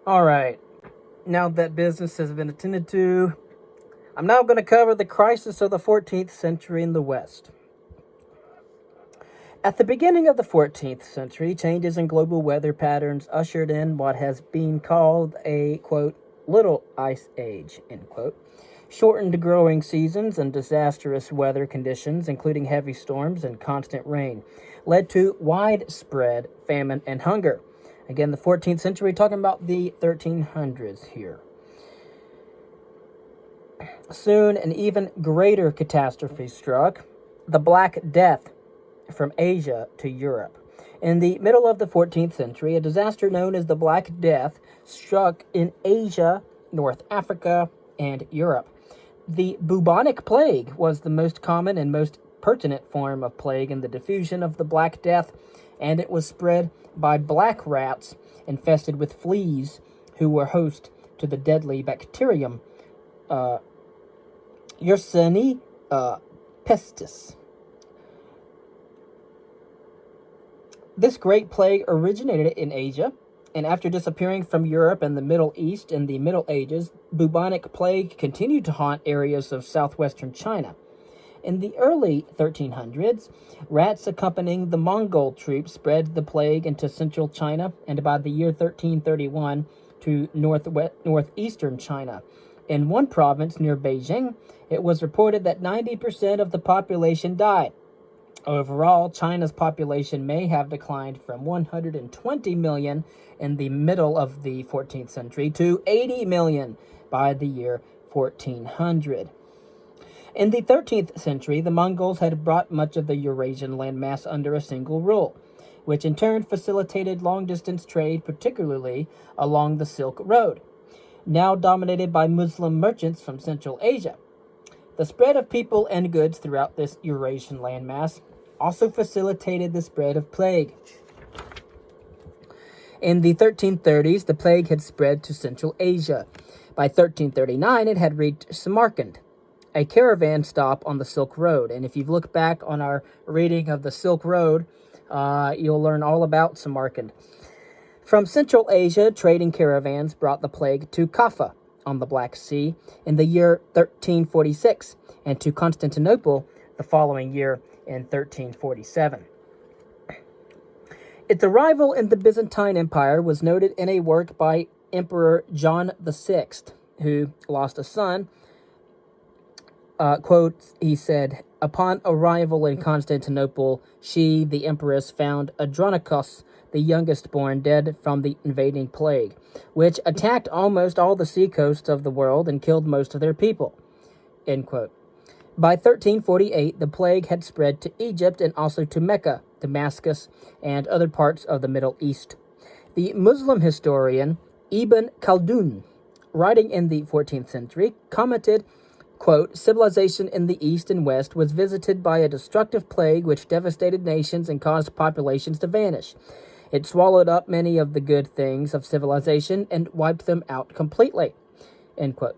All right, now that business has been attended to, I'm now going to cover the crisis of the 14th century in the West. At the beginning of the 14th century, changes in global weather patterns ushered in what has been called a, quote, little ice age, end quote. Shortened growing seasons and disastrous weather conditions, including heavy storms and constant rain, led to widespread famine and hunger. Again, the 14th century, talking about the 1300s here. Soon, an even greater catastrophe struck, the Black Death from Asia to Europe. In the middle of the 14th century, a disaster known as the Black Death struck in Asia, North Africa, and Europe. The bubonic plague was the most common and most pertinent form of plague in the diffusion of the Black Death, and it was spread by black rats infested with fleas who were host to the deadly bacterium Yersinia pestis. This great plague originated in Asia, and after disappearing from Europe and the Middle East in the Middle Ages, bubonic plague continued to haunt areas of southwestern China. In the early 1300s, rats accompanying the Mongol troops spread the plague into central China, and by the year 1331 to northeastern China. In one province near Beijing, it was reported that 90% of the population died. Overall, China's population may have declined from 120 million in the middle of the 14th century to 80 million by the year 1400. In the 13th century, the Mongols had brought much of the Eurasian landmass under a single rule, which in turn facilitated long-distance trade, particularly along the Silk Road, now dominated by Muslim merchants from Central Asia. The spread of people and goods throughout this Eurasian landmass also facilitated the spread of plague. In the 1330s, the plague had spread to Central Asia. By 1339, it had reached Samarkand, a caravan stop on the Silk Road. And if you look back on our reading of the Silk Road, you'll learn all about Samarkand. From Central Asia, trading caravans brought the plague to Kaffa on the Black Sea in the year 1346, and to Constantinople the following year in 1347. Its arrival in the Byzantine Empire was noted in a work by Emperor John VI, who lost a son. Quote, he said, upon arrival in Constantinople, she, the empress, found Andronicus, the youngest born, dead from the invading plague, which attacked almost all the seacoasts of the world and killed most of their people. End quote. By 1348, the plague had spread to Egypt and also to Mecca, Damascus, and other parts of the Middle East. The Muslim historian Ibn Khaldun, writing in the 14th century, commented, quote, civilization in the East and West was visited by a destructive plague which devastated nations and caused populations to vanish. It swallowed up many of the good things of civilization and wiped them out completely, end quote.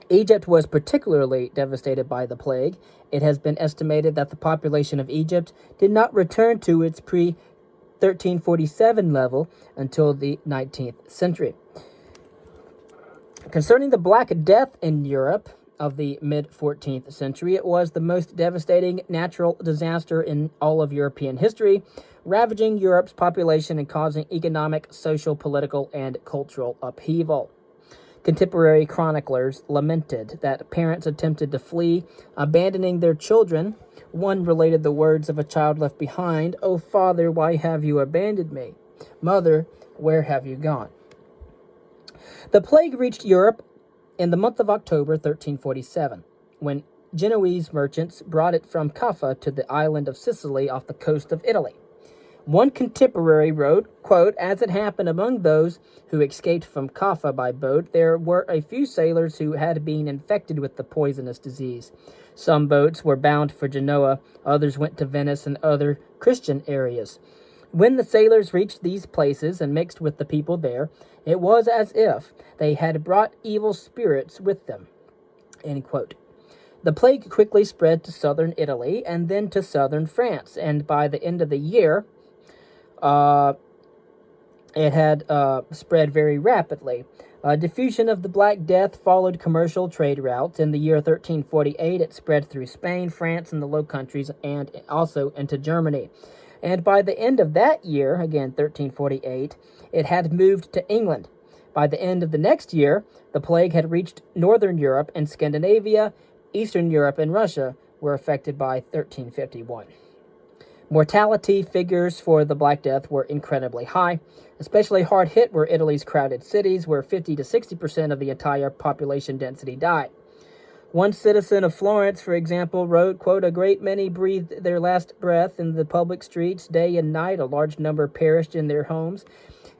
Egypt was particularly devastated by the plague. It has been estimated that the population of Egypt did not return to its pre-1347 level until the 19th century. Concerning the Black Death in Europe of the mid-14th century, it was the most devastating natural disaster in all of European history, ravaging Europe's population and causing economic, social, political, and cultural upheaval. Contemporary chroniclers lamented that parents attempted to flee, abandoning their children. One related the words of a child left behind, "O Father, why have you abandoned me? Mother, where have you gone?" The plague reached Europe in the month of October 1347, when Genoese merchants brought it from Kaffa to the island of Sicily off the coast of Italy. One contemporary wrote, quote, as it happened among those who escaped from Kaffa by boat, there were a few sailors who had been infected with the poisonous disease. Some boats were bound for Genoa, others went to Venice and other Christian areas. When the sailors reached these places and mixed with the people there, it was as if they had brought evil spirits with them, end quote. The plague quickly spread to southern Italy and then to southern France, and by the end of the year, it had spread very rapidly. Diffusion of the Black Death followed commercial trade routes. In the year 1348, it spread through Spain, France, and the Low Countries, and also into Germany. And by the end of that year, again 1348, it had moved to England. By the end of the next year, the plague had reached Northern Europe and Scandinavia. Eastern Europe and Russia were affected by 1351. Mortality figures for the Black Death were incredibly high. Especially hard hit were Italy's crowded cities, where 50 to 60% of the entire population density died. One citizen of Florence, for example, wrote, quote, "A great many breathed their last breath in the public streets day and night. A large number perished in their homes.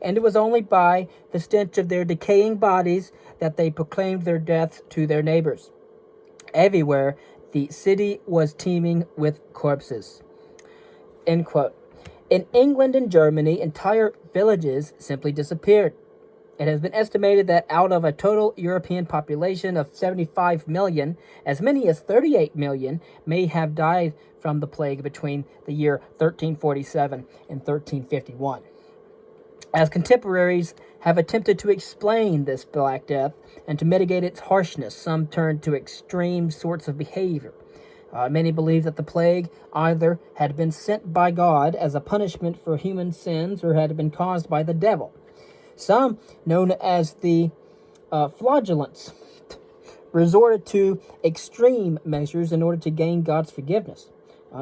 And it was only by the stench of their decaying bodies that they proclaimed their deaths to their neighbors." Everywhere, the city was teeming with corpses. End quote. In England and Germany, entire villages simply disappeared. It has been estimated that out of a total European population of 75 million, as many as 38 million may have died from the plague between the year 1347 and 1351. As contemporaries have attempted to explain this Black Death and to mitigate its harshness, some turned to extreme sorts of behavior. Many believe that the plague either had been sent by God as a punishment for human sins or had been caused by the devil. Some, known as the flagellants, resorted to extreme measures in order to gain God's forgiveness.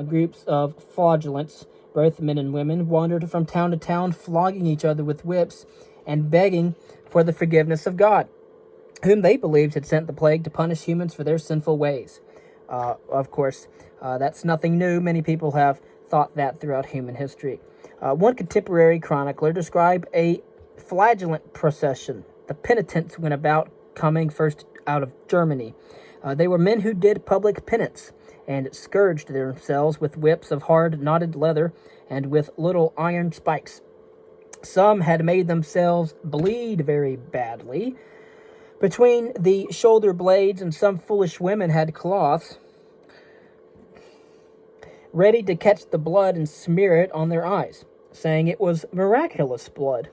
Groups of flagellants, both men and women, wandered from town to town, flogging each other with whips and begging for the forgiveness of God, whom they believed had sent the plague to punish humans for their sinful ways. Of course, that's nothing new. Many people have thought that throughout human history. One contemporary chronicler described a flagellant procession. The penitents went about, coming first out of Germany. They were men who did public penance and scourged themselves with whips of hard knotted leather and with little iron spikes. Some had made themselves bleed very badly between the shoulder blades, and some foolish women had cloths ready to catch the blood and smear it on their eyes, saying it was miraculous blood.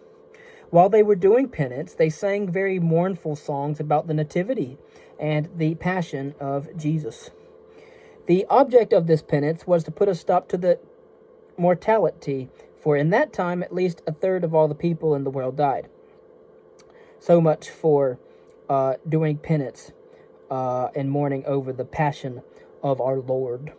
While they were doing penance, they sang very mournful songs about the Nativity and the Passion of Jesus. The object of this penance was to put a stop to the mortality, for in that time at least a third of all the people in the world died. So much for doing penance and mourning over the passion of our Lord.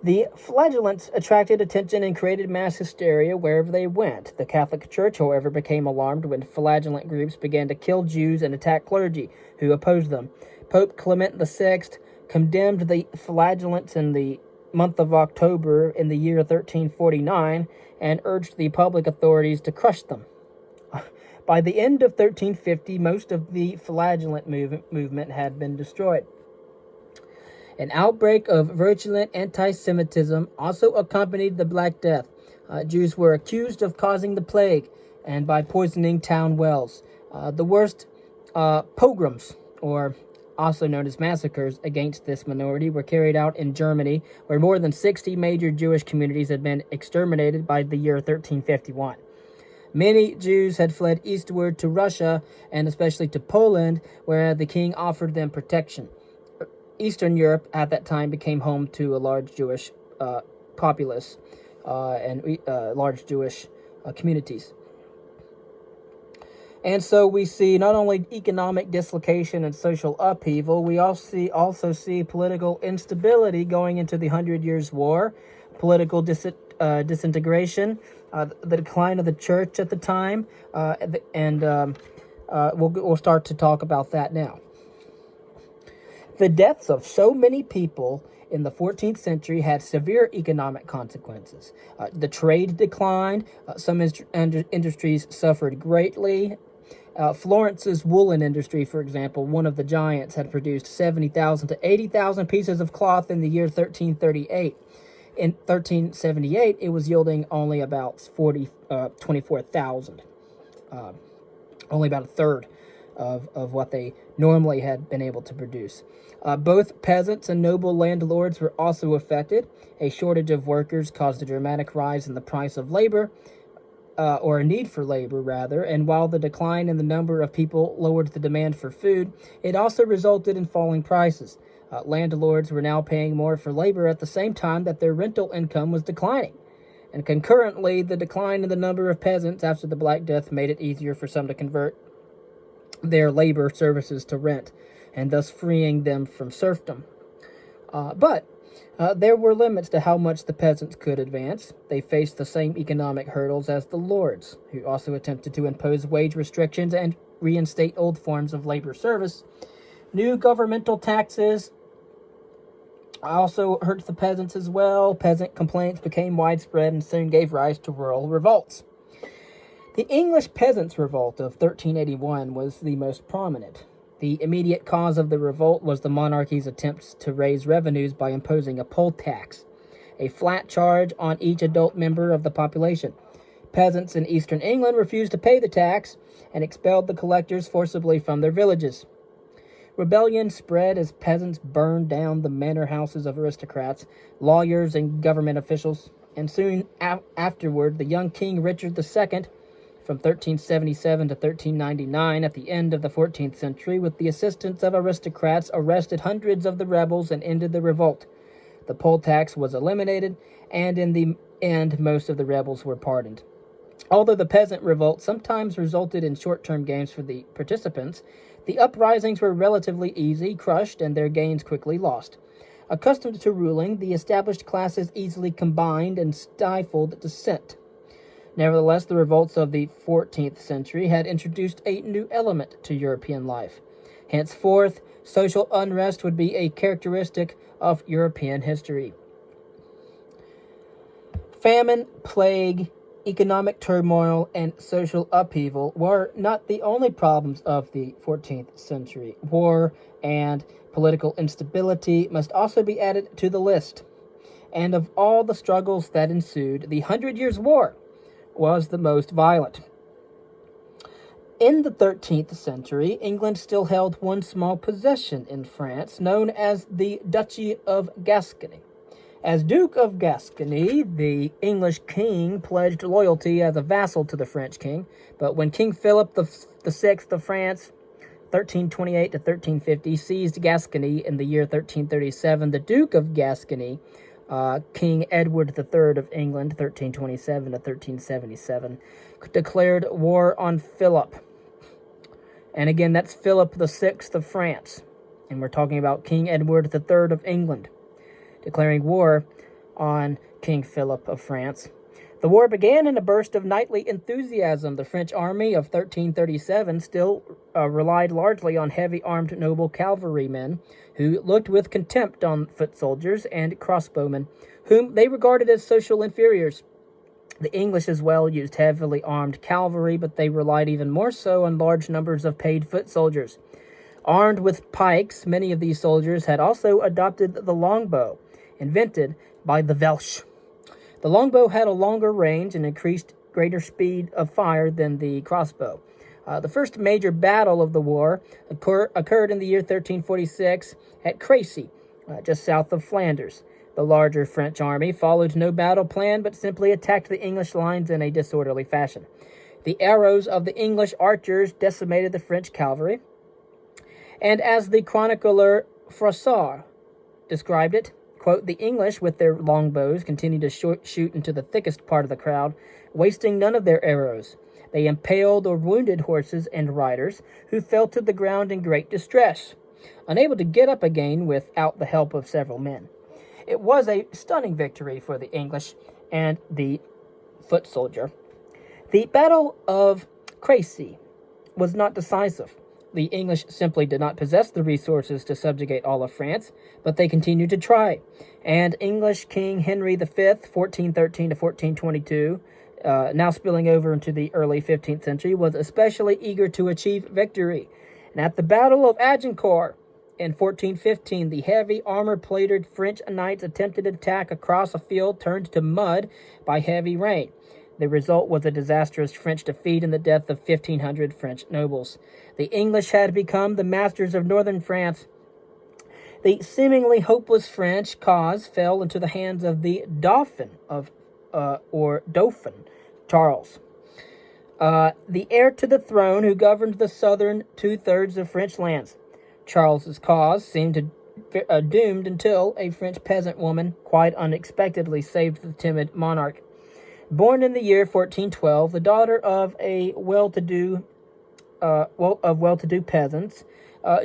The flagellants attracted attention and created mass hysteria wherever they went. The Catholic Church, however, became alarmed when flagellant groups began to kill Jews and attack clergy who opposed them. Pope Clement VI condemned the flagellants in the month of October in the year 1349 and urged the public authorities to crush them. By the end of 1350, most of the flagellant movement had been destroyed. An outbreak of virulent anti-Semitism also accompanied the Black Death. Jews were accused of causing the plague and by poisoning town wells. The worst pogroms, or also known as massacres, against this minority were carried out in Germany, where more than 60 major Jewish communities had been exterminated by the year 1351. Many Jews had fled eastward to Russia, and especially to Poland, where the king offered them protection. Eastern Europe at that time became home to a large Jewish populace and large Jewish communities. And so we see not only economic dislocation and social upheaval, we also see political instability going into the 100 Years' War, political disintegration, the decline of the church at the time, and we'll start to talk about that now. The deaths of so many people in the 14th century had severe economic consequences. The trade declined. Some industries suffered greatly. Florence's woolen industry, for example, one of the giants, had produced 70,000 to 80,000 pieces of cloth in the year 1338. In 1378, it was yielding only about 24,000, only about a third of what they normally had been able to produce. Both peasants and noble landlords were also affected. A shortage of workers caused a dramatic rise in the price of labor. or a need for labor, rather, and while the decline in the number of people lowered the demand for food, it also resulted in falling prices. Landlords were now paying more for labor at the same time that their rental income was declining. And concurrently, the decline in the number of peasants after the Black Death made it easier for some to convert their labor services to rent, and thus freeing them from serfdom. But there were limits to how much the peasants could advance. They faced the same economic hurdles as the lords, who also attempted to impose wage restrictions and reinstate old forms of labor service. New governmental taxes also hurt the peasants as well. Peasant complaints became widespread and soon gave rise to rural revolts. The English Peasants' Revolt of 1381 was the most prominent. The immediate cause of the revolt was the monarchy's attempts to raise revenues by imposing a poll tax, a flat charge on each adult member of the population. Peasants in eastern England refused to pay the tax and expelled the collectors forcibly from their villages. Rebellion spread as peasants burned down the manor houses of aristocrats, lawyers, and government officials, and soon afterward the young King Richard II, from 1377 to 1399, at the end of the 14th century, with the assistance of aristocrats, arrested hundreds of the rebels and ended the revolt. The poll tax was eliminated, and in the end most of the rebels were pardoned. Although the peasant revolt sometimes resulted in short-term gains for the participants, the uprisings were relatively easy, crushed, and their gains quickly lost. Accustomed to ruling, the established classes easily combined and stifled dissent. Nevertheless, the revolts of the 14th century had introduced a new element to European life. Henceforth, social unrest would be a characteristic of European history. Famine, plague, economic turmoil, and social upheaval were not the only problems of the 14th century. War and political instability must also be added to the list. And of all the struggles that ensued, the 100 Years' War was the most violent. In the 13th century, England still held one small possession in France, known as the Duchy of Gascony. As Duke of Gascony, the English king pledged loyalty as a vassal to the French king, but when King Philip VI of France, 1328 to 1350, seized Gascony in the year 1337, the Duke of Gascony, King Edward III of England, 1327 to 1377, declared war on Philip. And again, that's Philip VI of France. And we're talking about King Edward III of England, declaring war on King Philip of France. The war began in a burst of knightly enthusiasm. The French army of 1337 still relied largely on heavy-armed noble cavalrymen who looked with contempt on foot soldiers and crossbowmen, whom they regarded as social inferiors. The English as well used heavily armed cavalry, but they relied even more so on large numbers of paid foot soldiers. Armed with pikes, many of these soldiers had also adopted the longbow, invented by the Welsh. The longbow had a longer range and increased greater speed of fire than the crossbow. The first major battle of the war occurred in the year 1346 at Crises, just south of Flanders. The larger French army followed no battle plan, but simply attacked the English lines in a disorderly fashion. The arrows of the English archers decimated the French cavalry, and as the chronicler Froissart described it, quote, "The English, with their longbows, continued to shoot into the thickest part of the crowd, wasting none of their arrows. They impaled or wounded horses and riders, who fell to the ground in great distress, unable to get up again without the help of several men." It was a stunning victory for the English and the foot soldier. The Battle of Crises was not decisive. The English simply did not possess the resources to subjugate all of France, but they continued to try. And English King Henry V, 1413 to 1422, now spilling over into the early 15th century, was especially eager to achieve victory. And at the Battle of Agincourt in 1415, the heavy armor-plated French knights attempted an attack across a field turned to mud by heavy rain. The result was a disastrous French defeat and the death of 1,500 French nobles. The English had become the masters of northern France. The seemingly hopeless French cause fell into the hands of the Dauphin Dauphin Charles. the heir to the throne who governed the southern two-thirds of French lands. Charles's cause seemed doomed until a French peasant woman quite unexpectedly saved the timid monarch. Born in the year 1412, the daughter of a well-to-do peasants,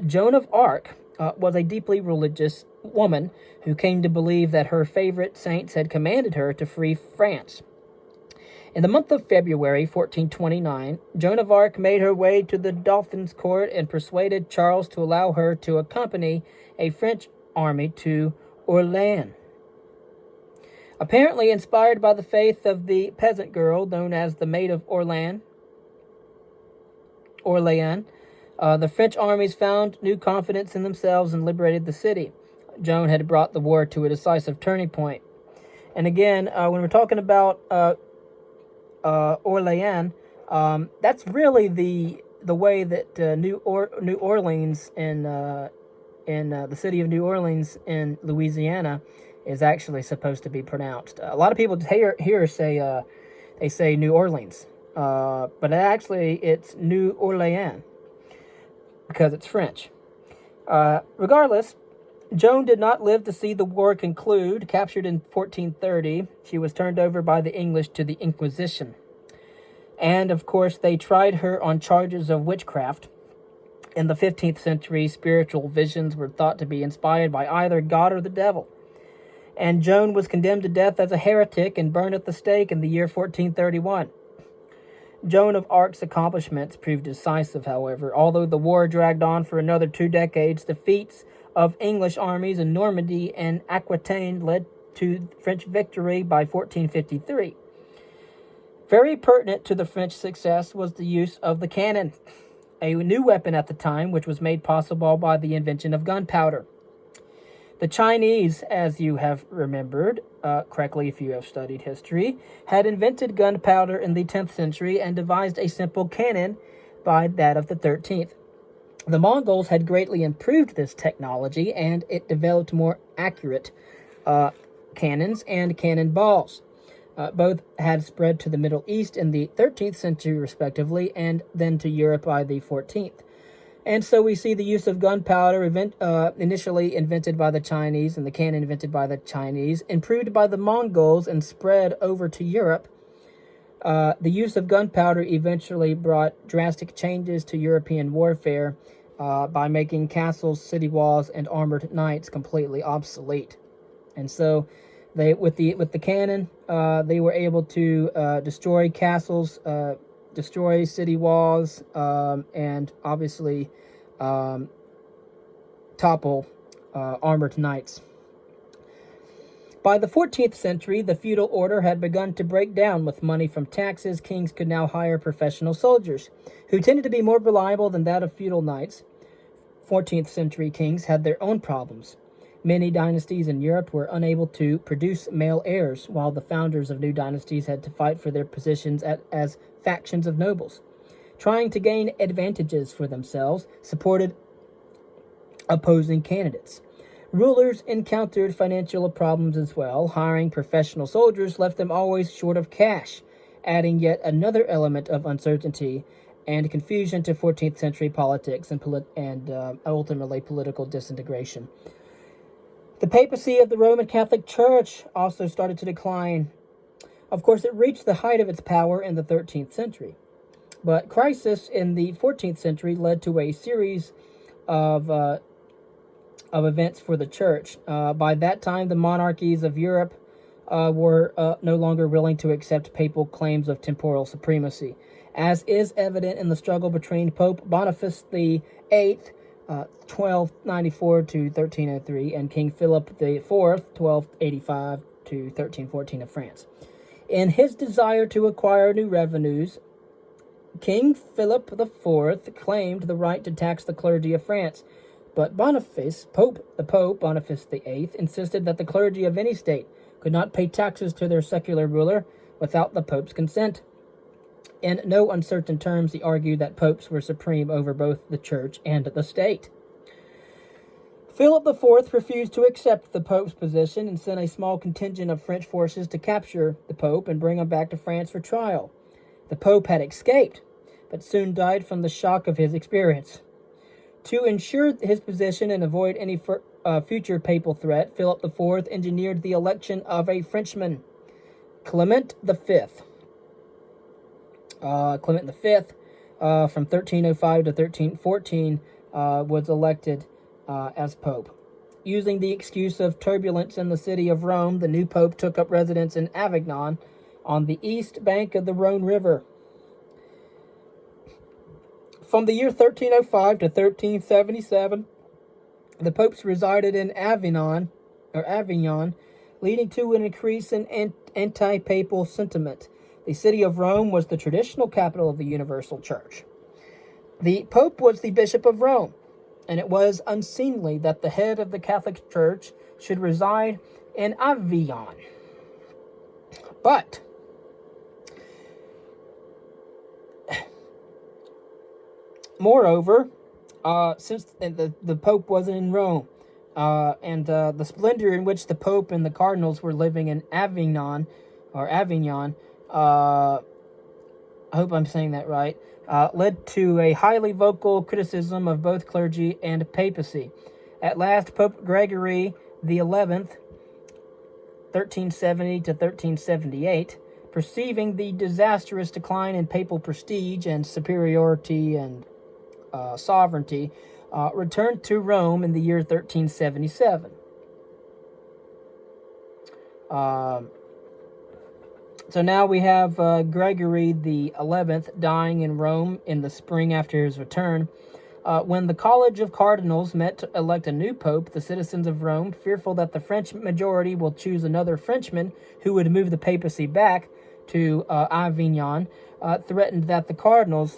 Joan of Arc was a deeply religious woman who came to believe that her favorite saints had commanded her to free France. In the month of February 1429, Joan of Arc made her way to the Dauphin's court and persuaded Charles to allow her to accompany a French army to Orléans. Apparently inspired by the faith of the peasant girl known as the Maid of Orléans, the French armies found new confidence in themselves and liberated the city. Joan had brought the war to a decisive turning point. And again, when we're talking about Orléans, that's really the way that New Orleans in the city of New Orleans in Louisiana is actually supposed to be pronounced. A lot of people here say they say New Orleans, but actually it's New Orleans because it's French. Regardless, Joan did not live to see the war conclude. Captured in 1430, she was turned over by the English to the Inquisition. And, of course, they tried her on charges of witchcraft. In the 15th century, spiritual visions were thought to be inspired by either God or the devil. And Joan was condemned to death as a heretic and burned at the stake in the year 1431. Joan of Arc's accomplishments proved decisive, however. Although the war dragged on for another 2 decades, defeats of English armies in Normandy and Aquitaine led to French victory by 1453. Very pertinent to the French success was the use of the cannon, a new weapon at the time, which was made possible by the invention of gunpowder. The Chinese, as you have remembered correctly if you have studied history, had invented gunpowder in the 10th century and devised a simple cannon by that of the 13th. The Mongols had greatly improved this technology, and it developed more accurate cannons and cannonballs. Both had spread to the Middle East in the 13th century, respectively, and then to Europe by the 14th. And so we see the use of gunpowder, initially invented by the Chinese, and the cannon invented by the Chinese, improved by the Mongols, and spread over to Europe. The use of gunpowder eventually brought drastic changes to European warfare by making castles, city walls, and armored knights completely obsolete. And so, with the cannon, they were able to destroy castles, destroy city walls, and obviously topple armored knights. By the 14th century, the feudal order had begun to break down. With money from taxes, kings could now hire professional soldiers, who tended to be more reliable than that of feudal knights. 14th century kings had their own problems. Many dynasties in Europe were unable to produce male heirs, while the founders of new dynasties had to fight for their positions as factions of nobles. Trying to gain advantages for themselves supported opposing candidates. Rulers encountered financial problems as well. Hiring professional soldiers left them always short of cash, adding yet another element of uncertainty and confusion to 14th century politics and ultimately political disintegration. The papacy of the Roman Catholic Church also started to decline. Of course, it reached the height of its power in the 13th century. But crisis in the 14th century led to a series of events for the church. By that time, the monarchies of Europe were no longer willing to accept papal claims of temporal supremacy, as is evident in the struggle between Pope Boniface VIII, 1294 to 1303, and King Philip IV, 1285 to 1314 of France. In his desire to acquire new revenues, King Philip IV claimed the right to tax the clergy of France, but the Pope Boniface VIII, insisted that the clergy of any state could not pay taxes to their secular ruler without the Pope's consent. In no uncertain terms, he argued that popes were supreme over both the church and the state. Philip IV refused to accept the Pope's position and sent a small contingent of French forces to capture the Pope and bring him back to France for trial. The Pope had escaped, but soon died from the shock of his experience. To ensure his position and avoid any future papal threat, Philip IV engineered the election of a Frenchman, Clement V. Clement V, from 1305 to 1314, was elected as Pope. Using the excuse of turbulence in the city of Rome, the new Pope took up residence in Avignon on the east bank of the Rhone River. From the year 1305 to 1377, the popes resided in Avignon, leading to an increase in anti-papal sentiment. The city of Rome was the traditional capital of the Universal Church. The Pope was the Bishop of Rome, and it was unseemly that the head of the Catholic Church should reside in Avignon. But moreover, since the Pope wasn't in Rome, and the splendor in which the Pope and the cardinals were living in Avignon, I hope I'm saying that right, led to a highly vocal criticism of both clergy and papacy. At last, Pope Gregory XI, 1370 to 1378, perceiving the disastrous decline in papal prestige and superiority and sovereignty, returned to Rome in the year 1377. So now we have Gregory XI dying in Rome in the spring after his return. When the College of Cardinals met to elect a new pope, the citizens of Rome, fearful that the French majority will choose another Frenchman who would move the papacy back to Avignon, threatened that the cardinals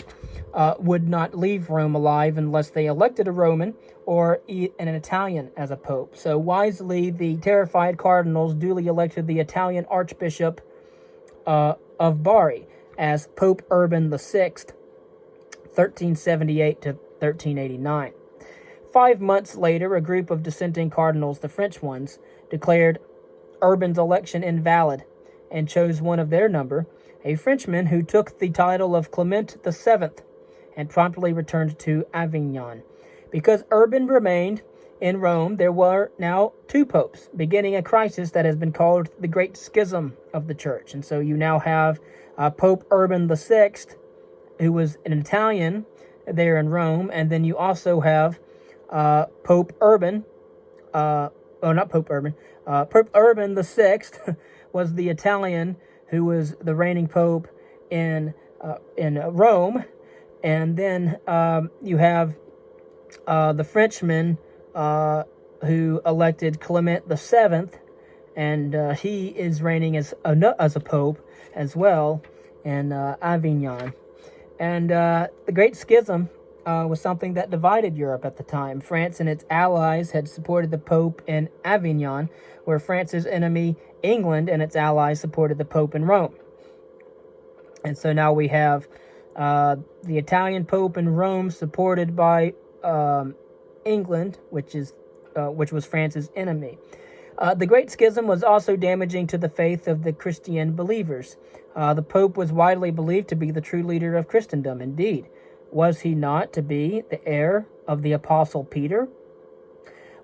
would not leave Rome alive unless they elected a Roman or an Italian as a pope. So wisely, the terrified cardinals duly elected the Italian Archbishop of Bari as Pope Urban VI, 1378 to 1389. 5 months later, a group of dissenting cardinals, the French ones, declared Urban's election invalid and chose one of their number, a Frenchman who took the title of Clement VII and promptly returned to Avignon. Because Urban remained in Rome, there were now two popes, beginning a crisis that has been called the Great Schism of the Church. And so you now have Pope Urban VI, who was an Italian there in Rome, and then you also have Pope Urban, Pope Urban VI was the Italian who was the reigning pope in Rome, and then you have the Frenchman who elected Clement VII, and he is reigning as a pope as well in Avignon. And the Great Schism was something that divided Europe at the time. France and its allies had supported the Pope in Avignon, where France's enemy, England, and its allies supported the Pope in Rome. And so now we have the Italian Pope in Rome supported by England, which was France's enemy. The Great Schism was also damaging to the faith of the Christian believers. The Pope was widely believed to be the true leader of Christendom. Indeed, was he not to be the heir of the Apostle Peter?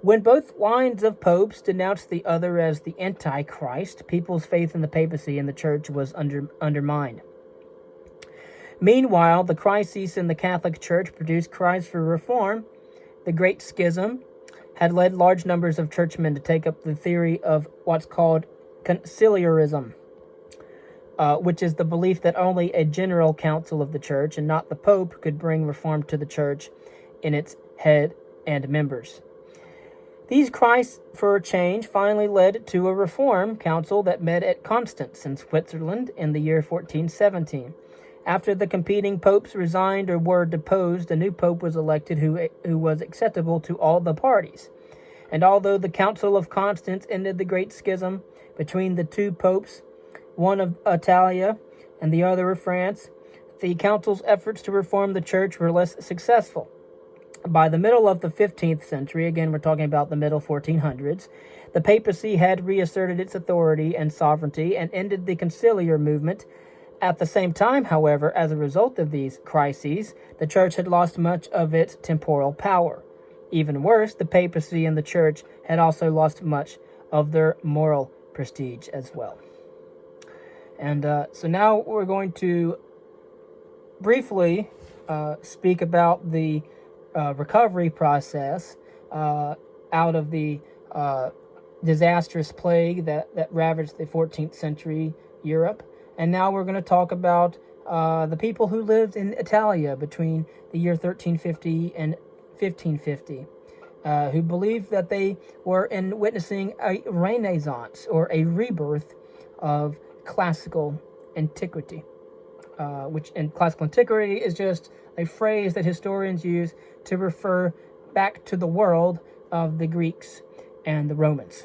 When both lines of popes denounced the other as the Antichrist, people's faith in the papacy and the Church was undermined. Meanwhile, the crises in the Catholic Church produced cries for reform. The Great Schism had led large numbers of churchmen to take up the theory of what's called conciliarism, which is the belief that only a general council of the Church and not the Pope could bring reform to the Church in its head and members. These cries for a change finally led to a reform council that met at Constance in Switzerland in the year 1417. After the competing popes resigned or were deposed, a new pope was elected who was acceptable to all the parties. And although the Council of Constance ended the Great Schism between the two popes, one of Italia and the other of France, the council's efforts to reform the Church were less successful. By the middle of the 15th century, again we're talking about the middle 1400s, the papacy had reasserted its authority and sovereignty and ended the conciliar movement At the same time, however, as a result of these crises, the church had lost much of its temporal power. Even worse, the papacy and the church had also lost much of their moral prestige as well. And so now we're going to briefly speak about the recovery process out of the disastrous plague that ravaged the 14th century Europe. And now we're going to talk about the people who lived in Italia between the year 1350 and 1550, who believed that they were witnessing a renaissance or a rebirth of classical antiquity. And classical antiquity is just a phrase that historians use to refer back to the world of the Greeks and the Romans.